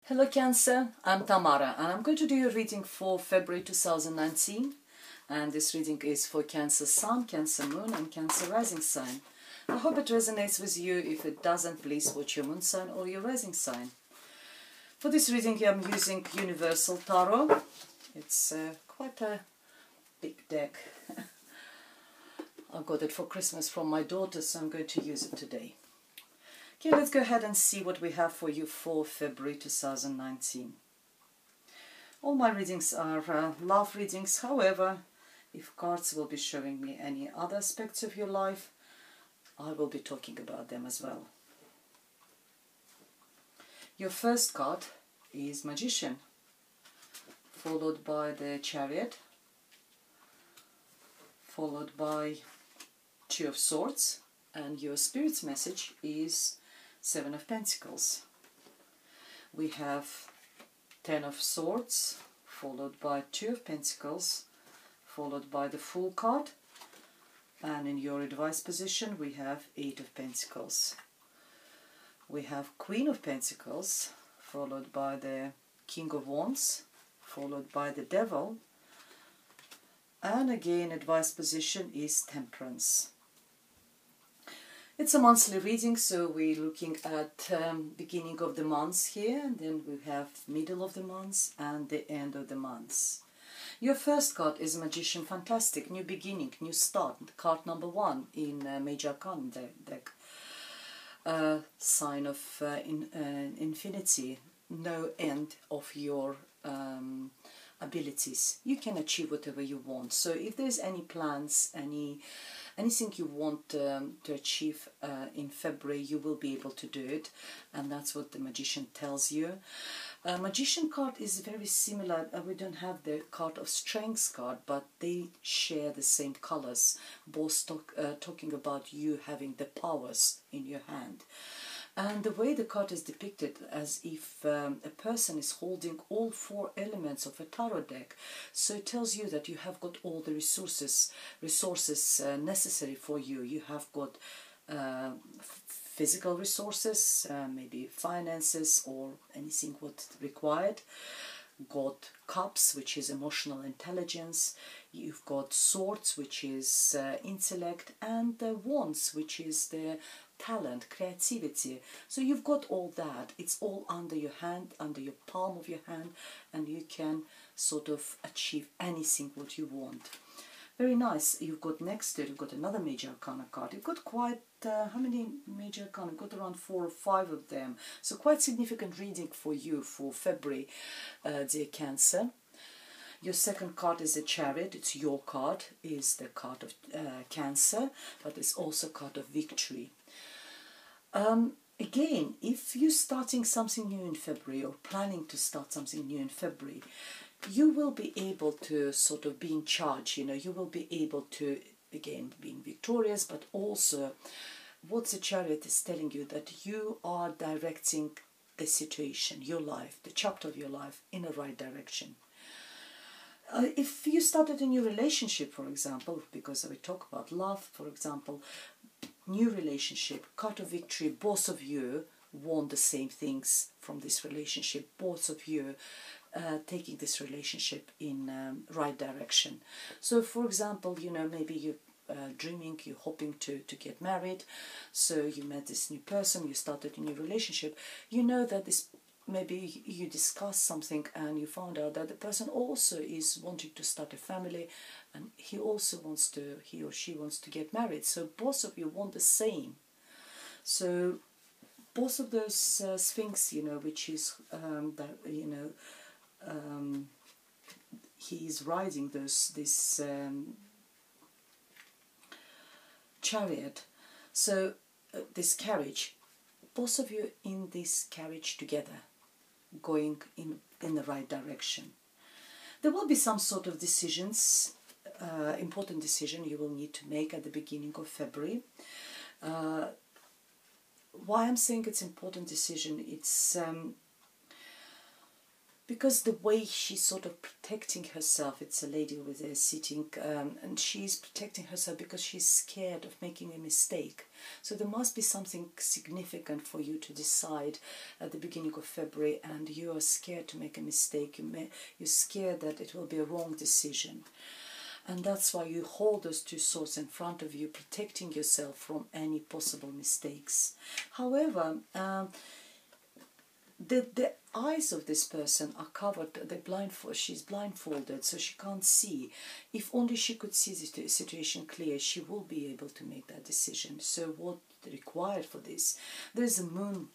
Hello Cancer, I'm Tamara and I'm going to do your reading for February 2019, and this reading is for Cancer Sun, Cancer Moon and Cancer Rising Sign. I hope it resonates with you. If it doesn't, please watch your Moon sign or your Rising sign. For this reading I'm using Universal Taро. It's quite a big deck. I got it for Christmas from my daughter, so I'm going to use it today. Okay, let's go ahead and see what we have for you for February 2019. All my readings are love readings. However, if cards will be showing me any other aspects of your life, I will be talking about them as well. Your first card is Magician, followed by the Chariot, followed by Two of Swords, and your Spirit's message is Seven of Pentacles. We have Ten of Swords, followed by Two of Pentacles, followed by the Fool card, and in your advice position we have Eight of Pentacles. We have Queen of Pentacles, followed by the King of Wands, followed by the Devil, and again advice position is Temperance. It's a monthly reading, so we're looking at beginning of the months here, and then we have middle of the months and the end of the months. Your first card is Magician, fantastic, new beginning, new start, card number 1 in Major Arcana deck. Sign of infinity, no end of your abilities. You can achieve whatever you want. So if there's any plans, anything you want to achieve in February, you will be able to do it, and that's what the Magician tells you. Magician card is very similar. We don't have the card of Strengths card, but they share the same colors, both talking about you having the powers in your hand. And the way the card is depicted, as if a person is holding all 4 elements of a tarot deck. So it tells you that you have got all the resources necessary for you. You have got physical resources, maybe finances or anything what's required. Got Cups, which is emotional intelligence. You've got Swords, which is intellect, and Wands, which is the talent, creativity. So you've got all that. It's all under your hand, under your palm of your hand, and you can sort of achieve anything what you want. Very nice. You've got next to it, you've got another Major Arcana card. You've got quite, how many Major Arcana? You've got around 4 or 5 of them. So quite significant reading for you for February, dear Cancer. Your second card is a Chariot. It's your card, is the card of Cancer, but it's also a card of victory. Again, if you're starting something new in February or planning to start something new in February, you will be able to sort of be in charge, you know, you will be able to, again, being victorious, but also what the Chariot is telling you, that you are directing the situation, your life, the chapter of your life in the right direction. If you started a new relationship, for example, because we talk about love, for example, new relationship, card of victory, both of you want the same things from this relationship, both of you taking this relationship in right direction. So for example, you know, maybe you're dreaming, you're hoping to get married, so you met this new person, you started a new relationship, you know that this, maybe you discuss something and you found out that the person also is wanting to start a family, and he also wants to, he or she wants to get married. So both of you want the same. So both of those things, you know, which is that, you know, he is riding this chariot. So this carriage, both of you in this carriage together, going in the right direction. There will be some sort of decisions, important decision you will need to make at the beginning of February. Why I'm saying it's important decision, it's because the way she's sort of protecting herself, it's a lady over there sitting, and she's protecting herself because she's scared of making a mistake. So there must be something significant for you to decide at the beginning of February, and you are scared to make a mistake. You're scared that it will be a wrong decision. And that's why you hold those two swords in front of you, protecting yourself from any possible mistakes. However, the eyes of this person are covered, she's blindfolded, so she can't see. If only she could see the situation clear, she will be able to make that decision. So what required for this? There's a moon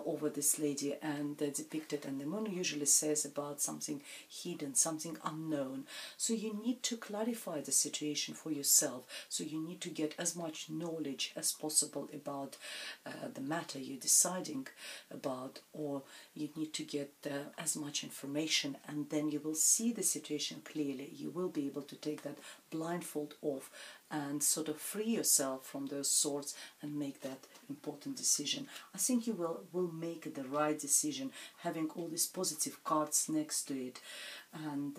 over this lady and depicted, and the moon usually says about something hidden, something unknown. So you need to clarify the situation for yourself. So you need to get as much knowledge as possible about the matter you're deciding about, or you need to get as much information, and then you will see the situation clearly. You will be able to take that blindfold off and sort of free yourself from those swords and make that important decision. I think you will make the right decision, having all these positive cards next to it. And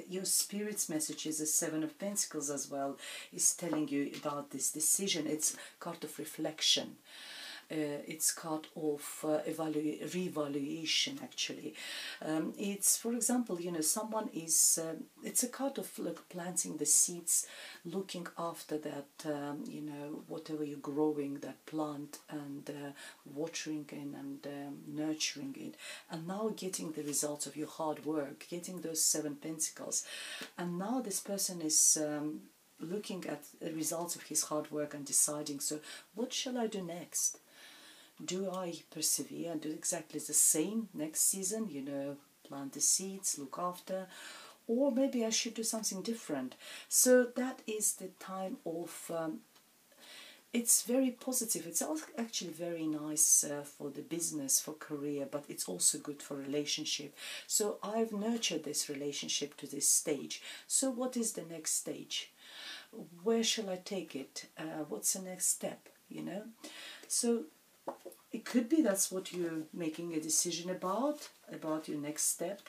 your spirit's message is the Seven of Pentacles as well, is telling you about this decision. It's card of reflection. It's card of re-evaluation, actually. It's, for example, you know, someone is, it's a card of like planting the seeds, looking after that, you know, whatever you're growing, that plant, and watering it and nurturing it, and now getting the results of your hard work, getting those Seven Pentacles. And now this person is looking at the results of his hard work and deciding, so what shall I do next? Do I persevere and do exactly the same next season, you know, plant the seeds, look after, or maybe I should do something different? So that is the time of, it's very positive. It's actually very nice for the business, for career, but it's also good for relationship. So I've nurtured this relationship to this stage. So what is the next stage? Where shall I take it? What's the next step, you know? So it could be that's what you're making a decision about your next step.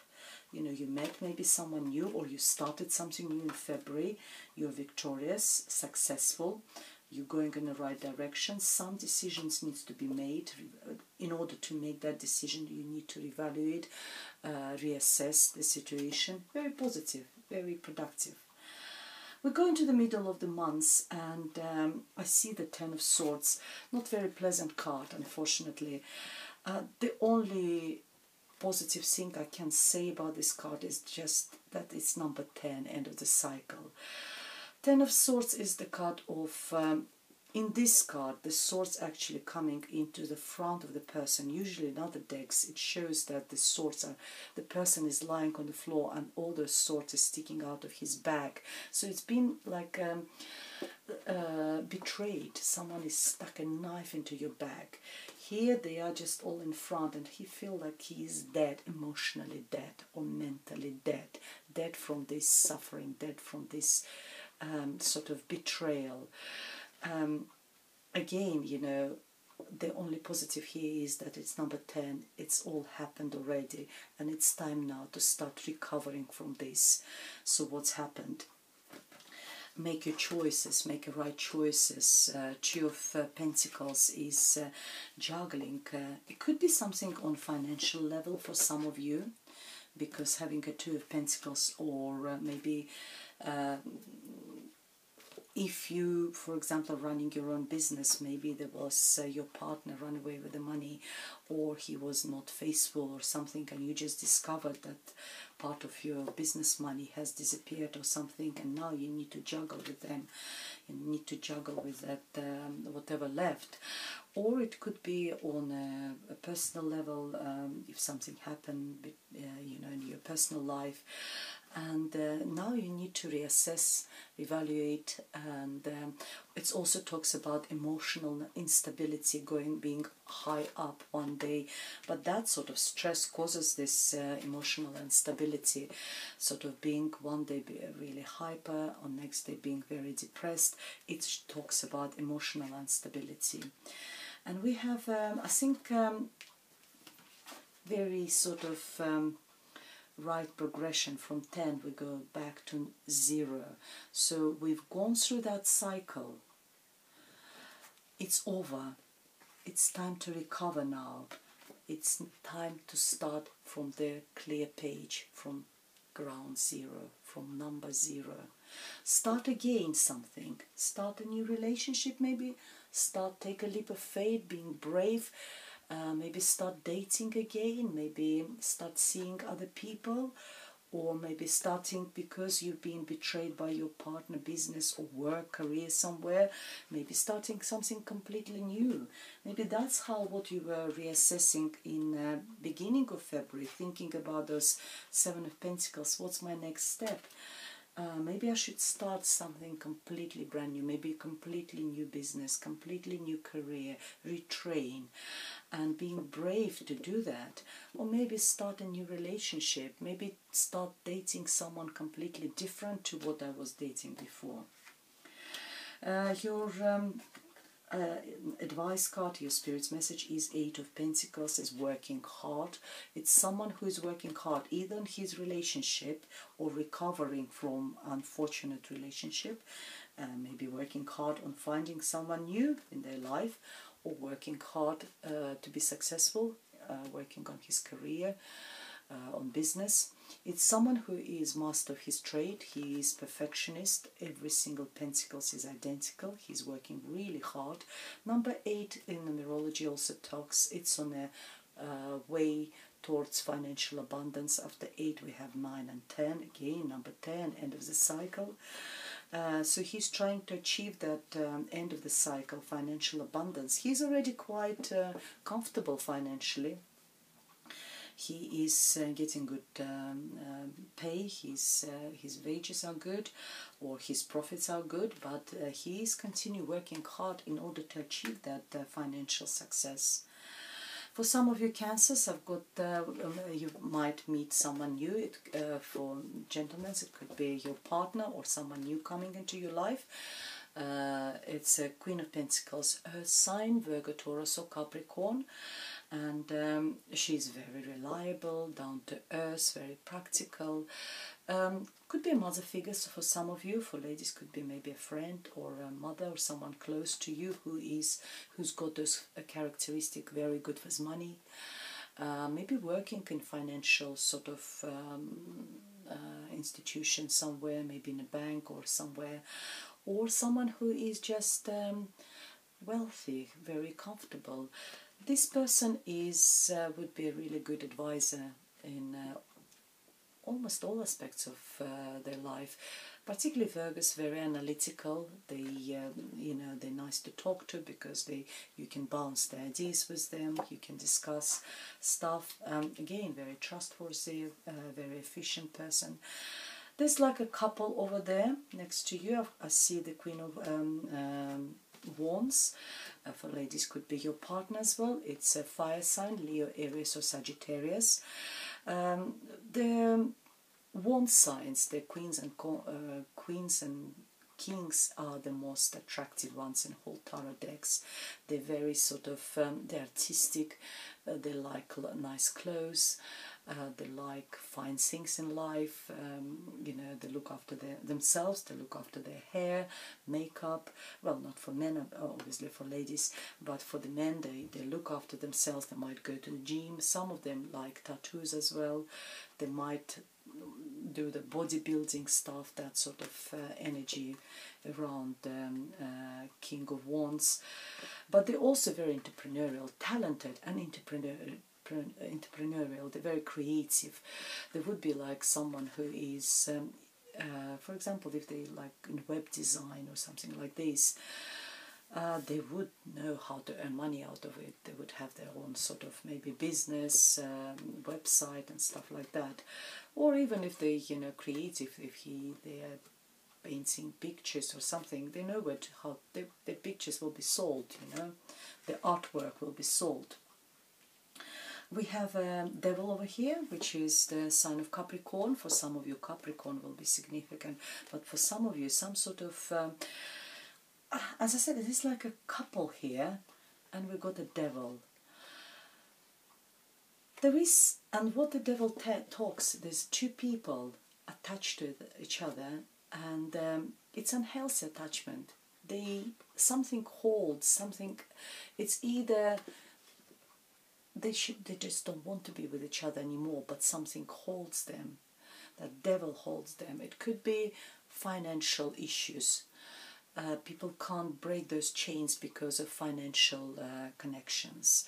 You know, you met maybe someone new, or you started something new in February. You're victorious, successful, you're going in the right direction. Some decisions need to be made. In order to make that decision, you need to evaluate, reassess the situation. Very positive, very productive. We're going to the middle of the month, and I see the Ten of Swords. Not very pleasant card, unfortunately. The only positive thing I can say about this card is just that it's number 10, end of the cycle. Ten of Swords is the card of, in this card, the swords actually coming into the front of the person. Usually in other decks, it shows that the swords are, the person is lying on the floor and all the swords are sticking out of his back. So it's been like betrayed. Someone has stuck a knife into your back. Here they are just all in front, and he feels like he is dead, emotionally dead or mentally dead. Dead from this suffering, dead from this sort of betrayal. Again, you know, the only positive here is that it's number 10. It's all happened already, and it's time now to start recovering from this. So what's happened? Make your choices, make the right choices. Two of Pentacles is juggling. It could be something on financial level for some of you, because having a Two of Pentacles, or maybe if you, for example, running your own business, maybe there was your partner ran away with the money, or he was not faithful or something, and you just discovered that part of your business money has disappeared or something, and now you need to juggle with them. You need to juggle with that whatever left. Or it could be on a personal level, if something happened, you know, in your personal life. And now you need to reassess, evaluate, and it also talks about emotional instability, being high up one day, but that sort of stress causes this emotional instability, sort of being one day really hyper, or next day being very depressed. It talks about emotional instability. And we have, I think, very sort of right progression. From 10 we go back to 0. So we've gone through that cycle. It's over. It's time to recover now. It's time to start from the clear page, from ground zero, from number 0. Start again something. Start a new relationship maybe. Take a leap of faith, being brave. Maybe start dating again. Maybe start seeing other people. Or maybe starting because you've been betrayed by your partner, business or work, career somewhere. Maybe starting something completely new. Maybe that's what you were reassessing in beginning of February, thinking about those 7 of Pentacles. What's my next step? Maybe I should start something completely brand new, maybe a completely new business, completely new career, retrain, and being brave to do that. Or maybe start a new relationship, maybe start dating someone completely different to what I was dating before. Your advice card, your spirit's message is 8 of Pentacles, is working hard. It's someone who is working hard either in his relationship or recovering from unfortunate relationship, maybe working hard on finding someone new in their life, or working hard to be successful, working on his career, on business. It's someone who is master of his trade. He is perfectionist. Every single pentacles is identical. He's working really hard. Number 8 in numerology also talks, it's on a way towards financial abundance. After 8 we have 9 and 10. Again, number 10, end of the cycle. So he's trying to achieve that end of the cycle, financial abundance. He's already quite comfortable financially. He is getting good pay, his wages are good, or his profits are good, but he is continue working hard in order to achieve that financial success. For some of you Cancers, I've got, you might meet someone new. For gentlemen, it could be your partner or someone new coming into your life. It's a Queen of Pentacles, Earth sign, Virgo, Taurus or Capricorn. And she's very reliable, down to earth, very practical. Could be a mother figure for some of you. For ladies, could be maybe a friend or a mother or someone close to you who's got those characteristics, very good with money. Maybe working in financial sort of institution somewhere, maybe in a bank or somewhere, or someone who is just wealthy, very comfortable. This person would be a really good advisor in almost all aspects of their life. Particularly Virgos, very analytical. They're nice to talk to because you can bounce the ideas with them. You can discuss stuff. Again, very trustworthy, very efficient person. There's like a couple over there next to you. I see the Queen of Wands. For ladies, could be your partner as well. It's a fire sign, Leo, Aries or Sagittarius. The Wand signs, the queens and kings are the most attractive ones in whole tarot decks. They're very sort of, they're artistic, they like nice clothes, they like fine things in life, they look after themselves, they look after their hair, makeup. Well, not for men, obviously for ladies, but for the men, they look after themselves. They might go to the gym. Some of them like tattoos as well. They might do the bodybuilding stuff, that sort of energy around King of Wands. But they're also very entrepreneurial, talented and entrepreneurial. They're very creative. They would be like someone who is, for example, if they like in web design or something like this, they would know how to earn money out of it. They would have their own sort of maybe business, website and stuff like that. Or even if they, creative, if they are painting pictures or something, they know how the pictures will be sold, the artwork will be sold. We have a devil over here, which is the sign of Capricorn. For some of you, Capricorn will be significant, but for some of you, some sort of, as I said, it is like a couple here, and we've got a devil. There is, and what the devil talks, there's two people attached to each other, and it's unhealthy attachment. Something holds, something, it's either they just don't want to be with each other anymore, but something holds them. The devil holds them. It could be financial issues. People can't break those chains because of financial connections.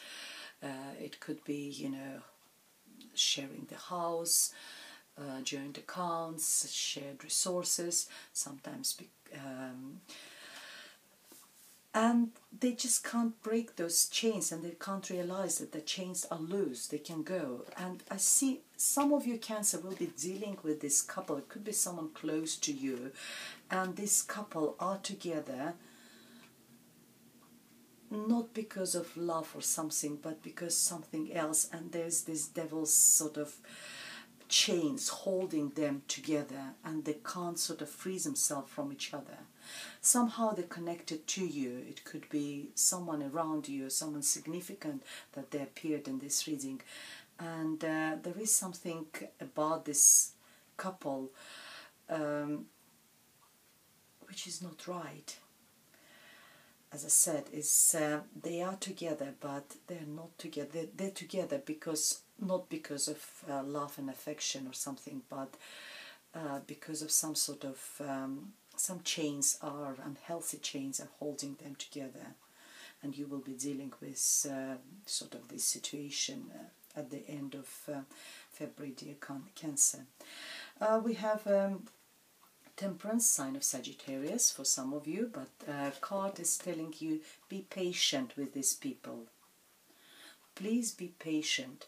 It could be, you know, sharing the house, joint accounts, shared resources, sometimes and they just can't break those chains, and they can't realize that the chains are loose, they can go. And I see some of you Cancer will be dealing with this couple. It could be someone close to you, and this couple are together not because of love or something, but because something else, and there's this devil's sort of chains holding them together, and they can't sort of free themselves from each other. Somehow they're connected to you. It could be someone around you, someone significant that they appeared in this reading, and there is something about this couple which is not right. As I said, is they are together, but they're not together. They're together because not because of love and affection or something, but because of some sort of some chains are unhealthy chains are holding them together, and you will be dealing with sort of this situation at the end of February, dear Cancer. We have Temperance, sign of Sagittarius for some of you, but card is telling you be patient with these people. Please be patient.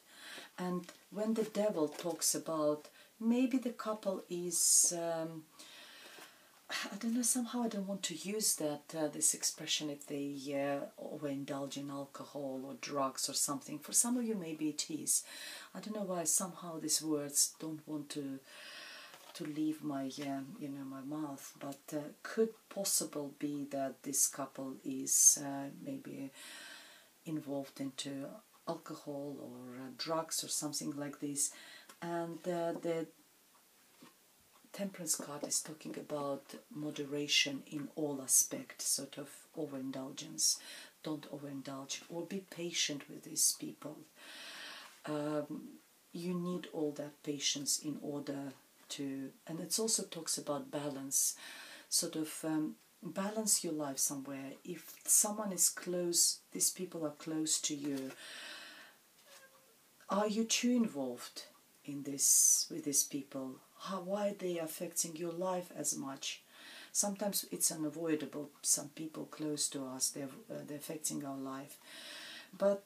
And when the devil talks about maybe the couple is, I don't know, somehow I don't want to use that this expression if they overindulge in alcohol or drugs or something. For some of you maybe it is. I don't know why somehow these words don't want to leave my you know, my mouth, but could possible be that this couple is maybe involved into alcohol or drugs or something like this, and the Temperance card is talking about moderation in all aspects, sort of overindulgence. Don't overindulge, or be patient with these people. You need all that patience in order to, and it also talks about balance, sort of balance your life somewhere. If someone is close, these people are close to you, are you too involved in this with these people? Why are they affecting your life as much? Sometimes it's unavoidable. Some people close to us, they're affecting our life, but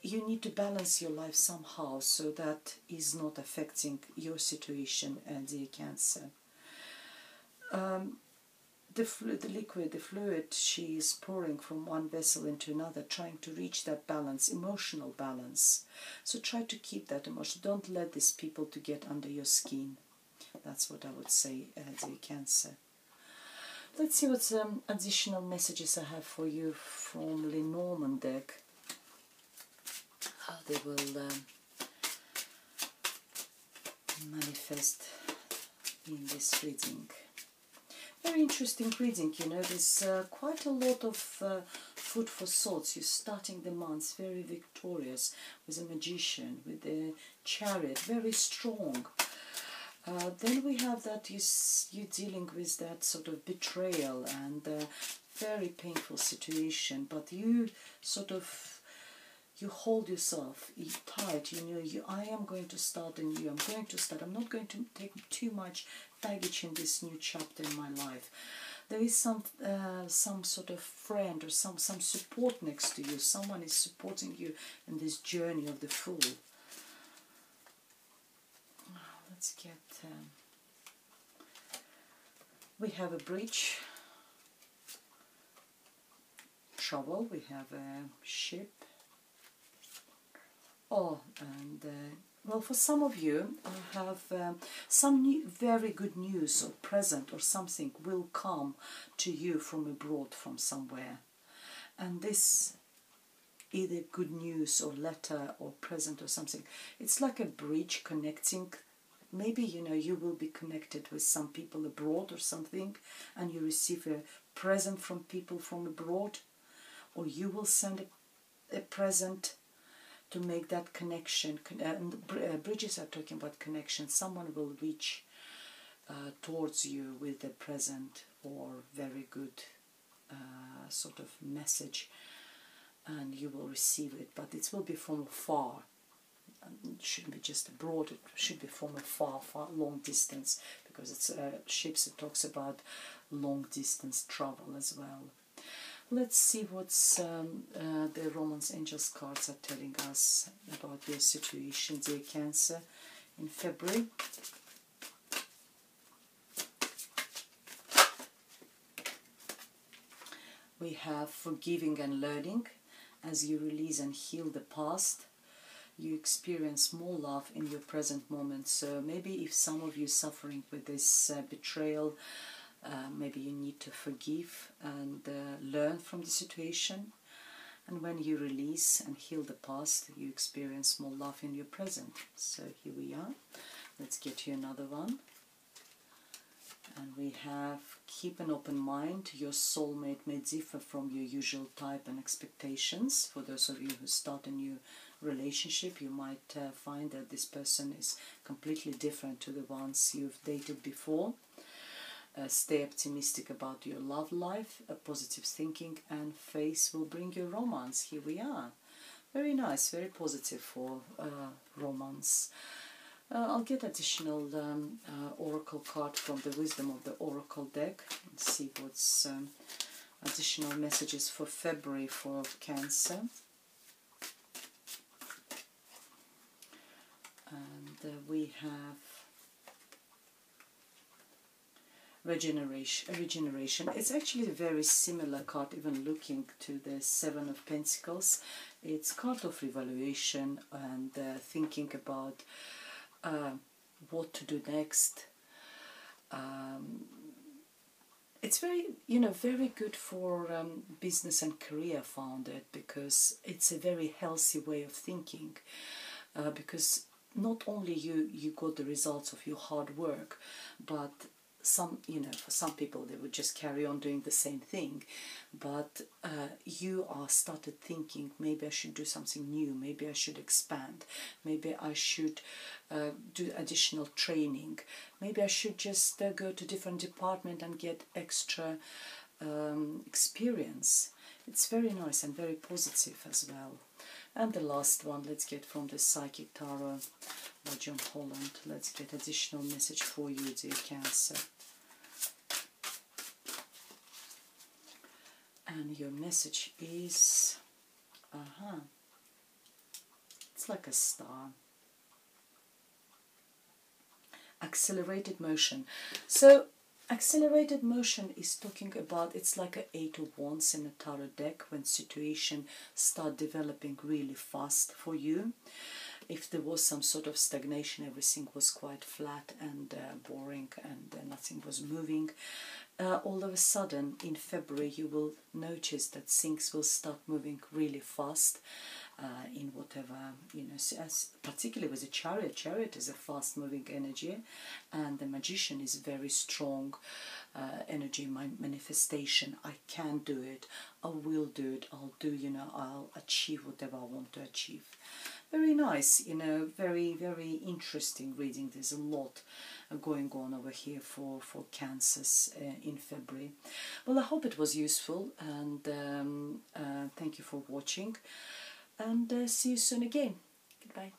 you need to balance your life somehow so that is not affecting your situation, dear Cancer. The liquid, the fluid, she is pouring from one vessel into another, trying to reach that balance, emotional balance. So try to keep that emotion. Don't let these people to get under your skin. That's what I would say, dear Cancer. Let's see what additional messages I have for you from Lenormand deck. How they will manifest in this reading. Very interesting reading, you know, there's quite a lot of food for thoughts. You're starting the month very victorious with a Magician, with the Chariot, very strong. Then we have that you're dealing with that sort of betrayal and very painful situation, but you sort of, you hold yourself tight, you know, I am going to start anew, I'm not going to take too much baggage in this new chapter in my life. There is some sort of friend or some support next to you, someone is supporting you in this journey of the Fool. Let's get, we have a bridge, trouble, we have a ship. Oh, and well, for some of you, I have some new, very good news or present or something will come to you from abroad, from somewhere. And this either good news or letter or present or something. It's like a bridge connecting. Maybe, you know, you will be connected with some people abroad or something, and you receive a present from people from abroad, or you will send a present to make that connection. And bridges are talking about connection. Someone will reach towards you with a present or very good sort of message, and you will receive it, but it will be from afar. It shouldn't be just abroad, it should be from a far long distance, because it's ships, it talks about long distance travel as well. Let's see what's the Romance Angels cards are telling us about their situation, dear Cancer, in February. We have forgiving and learning. As you release and heal the past, you experience more love in your present moment. So maybe if some of you are suffering with this betrayal, maybe you need to forgive and learn from the situation. And when you release and heal the past, you experience more love in your present. So here we are. Let's get you another one. And we have keep an open mind. Your soulmate may differ from your usual type and expectations. For those of you who start a new relationship, you might find that this person is completely different to the ones you've dated before. Stay optimistic about your love life. Positive thinking and faith will bring you romance. Here we are. Very nice, very positive for romance. I'll get additional oracle card from the Wisdom of the Oracle deck and see what's additional messages for February for Cancer. And we have regeneration. It's actually a very similar card, even looking to the Seven of Pentacles. It's card of evaluation and thinking about what to do next. It's very, you know, very good for business and career, found it, because it's a very healthy way of thinking. Because not only you got the results of your hard work, but some, you know, for some people they would just carry on doing the same thing, but you are started thinking, maybe I should do something new, maybe I should expand, maybe I should do additional training, maybe I should just go to different department and get extra experience. It's very nice and very positive as well. And the last one, let's get from the Psychic Taро by John Holland. Let's get additional message for you, dear Cancer. And your message is, it's like a star. Accelerated motion. So accelerated motion is talking about, it's like an 8 of Wands in a tarot deck, when situation start developing really fast for you. If there was some sort of stagnation, everything was quite flat and boring and nothing was moving. All of a sudden in February you will notice that things will start moving really fast in whatever, you know, as particularly with the Chariot. Chariot is a fast moving energy, and the Magician is very strong energy, my manifestation. I can do it, I will do it, I'll do, you know, I'll achieve whatever I want to achieve. Very nice, you know, very, very interesting reading. There's a lot going on over here for Cancers in February. Well, I hope it was useful, and thank you for watching, and see you soon again. Goodbye.